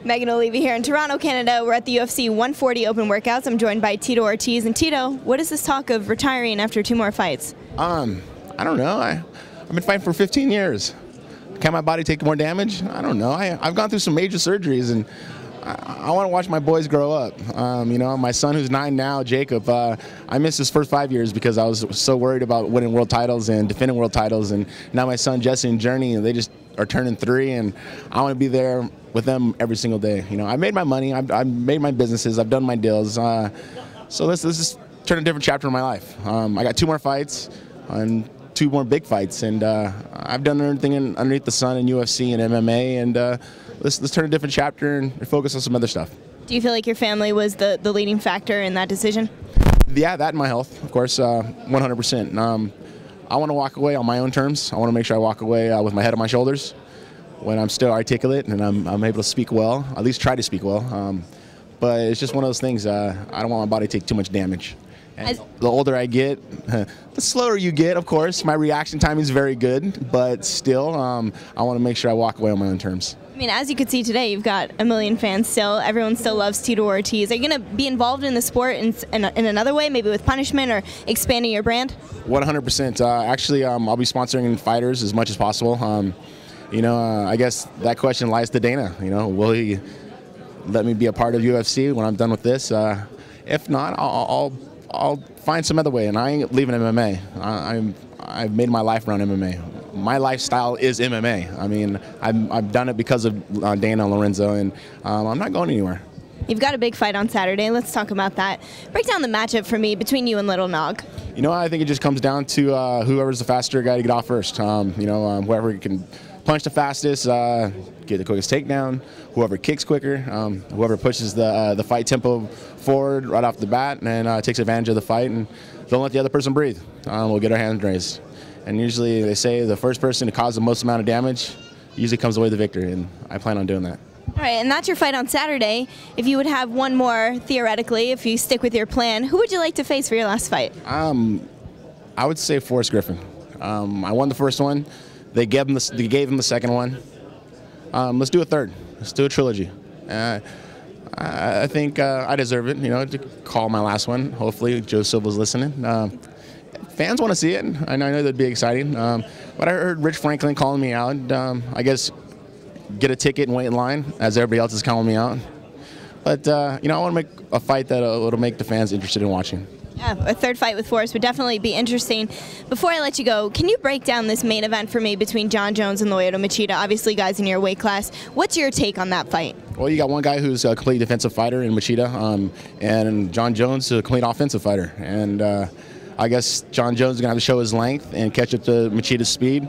Megan Olivi here in Toronto, Canada. We're at the UFC 140 Open Workouts. I'm joined by Tito Ortiz. And Tito, what is this talk of retiring after 2 more fights? I don't know. I've been fighting for 15 years. Can my body take more damage? I don't know. I've gone through some major surgeries, and I want to watch my boys grow up. You know, my son who's 9 now, Jacob, I missed his first 5 years because I was so worried about winning world titles and defending world titles. And now my son Jesse and Journey, they just are turning 3, and I want to be there with them every single day. You know, I made my money. I've made my businesses. I've done my deals. So let's just turn a different chapter in my life. I got 2 more fights and 2 more big fights, and I've done everything underneath the sun in UFC and MMA, and let's turn a different chapter and focus on some other stuff. Do you feel like your family was the leading factor in that decision? Yeah, that and my health, of course, 100%. I want to walk away on my own terms. I want to make sure I walk away with my head on my shoulders when I'm still articulate and I'm able to speak well, at least try to speak well. But it's just one of those things, I don't want my body to take too much damage. And the older I get, the slower you get, of course. My reaction time is very good, but still, I want to make sure I walk away on my own terms. I mean, as you could see today, you've got 1 million fans still. Everyone still loves Tito Ortiz. Are you going to be involved in the sport in another way, maybe with punishment or expanding your brand? 100%. Actually, I'll be sponsoring fighters as much as possible. You know, I guess that question lies to Dana. You know, will he let me be a part of UFC when I'm done with this? If not, I'll find some other way, and I ain't leaving MMA. I've made my life around MMA. My lifestyle is MMA. I mean, I've done it because of Dana and Lorenzo, and I'm not going anywhere. You've got a big fight on Saturday. Let's talk about that. Break down the matchup for me between you and Little Nog. You know, I think it just comes down to whoever's the faster guy to get off first. You know, whoever can punch the fastest, get the quickest takedown, whoever kicks quicker, whoever pushes the fight tempo forward right off the bat and takes advantage of the fight and don't let the other person breathe. We'll get our hands raised. And usually they say the first person to cause the most amount of damage usually comes away with the victory, and I plan on doing that. All right, and that's your fight on Saturday. If you would have one more, theoretically, if you stick with your plan, who would you like to face for your last fight? I would say Forrest Griffin. I won the first one. They gave him the second one. Let's do a third. Let's do a trilogy. I think I deserve it, you know, to call my last one. Hopefully Joe Silva's listening. Fans want to see it. I know that'd be exciting. But I heard Rich Franklin calling me out. I guess get a ticket and wait in line as everybody else is calling me out. But, you know, I want to make a fight that'll make the fans interested in watching. Yeah, a third fight with Forrest would definitely be interesting. Before I let you go, can you break down this main event for me between Jon Jones and Lyoto Machida? Obviously, guys in your weight class. What's your take on that fight? Well, you got one guy who's a complete defensive fighter in Machida, and Jon Jones a complete offensive fighter. And I guess Jon Jones is going to have to show his length and catch up to Machida's speed.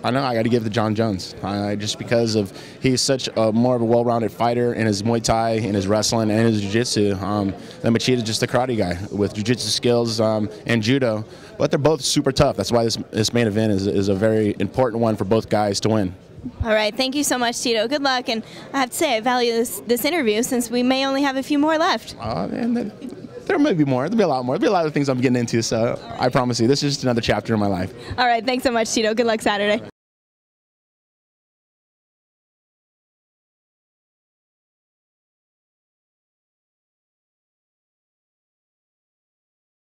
I know I got to give it to Jon Jones, just because of he's such a more of a well-rounded fighter in his Muay Thai, in his wrestling, and his jiu-jitsu. Then Machida's just a karate guy with jiu-jitsu skills and judo, but they're both super tough. That's why this main event is a very important one for both guys to win. All right, thank you so much, Tito. Good luck, and I have to say I value this interview since we may only have a few more left. And there may be more. There'll be a lot more. There'll be a lot of things I'm getting into, so I promise you, this is just another chapter in my life. All right, thanks so much, Tito. Good luck Saturday.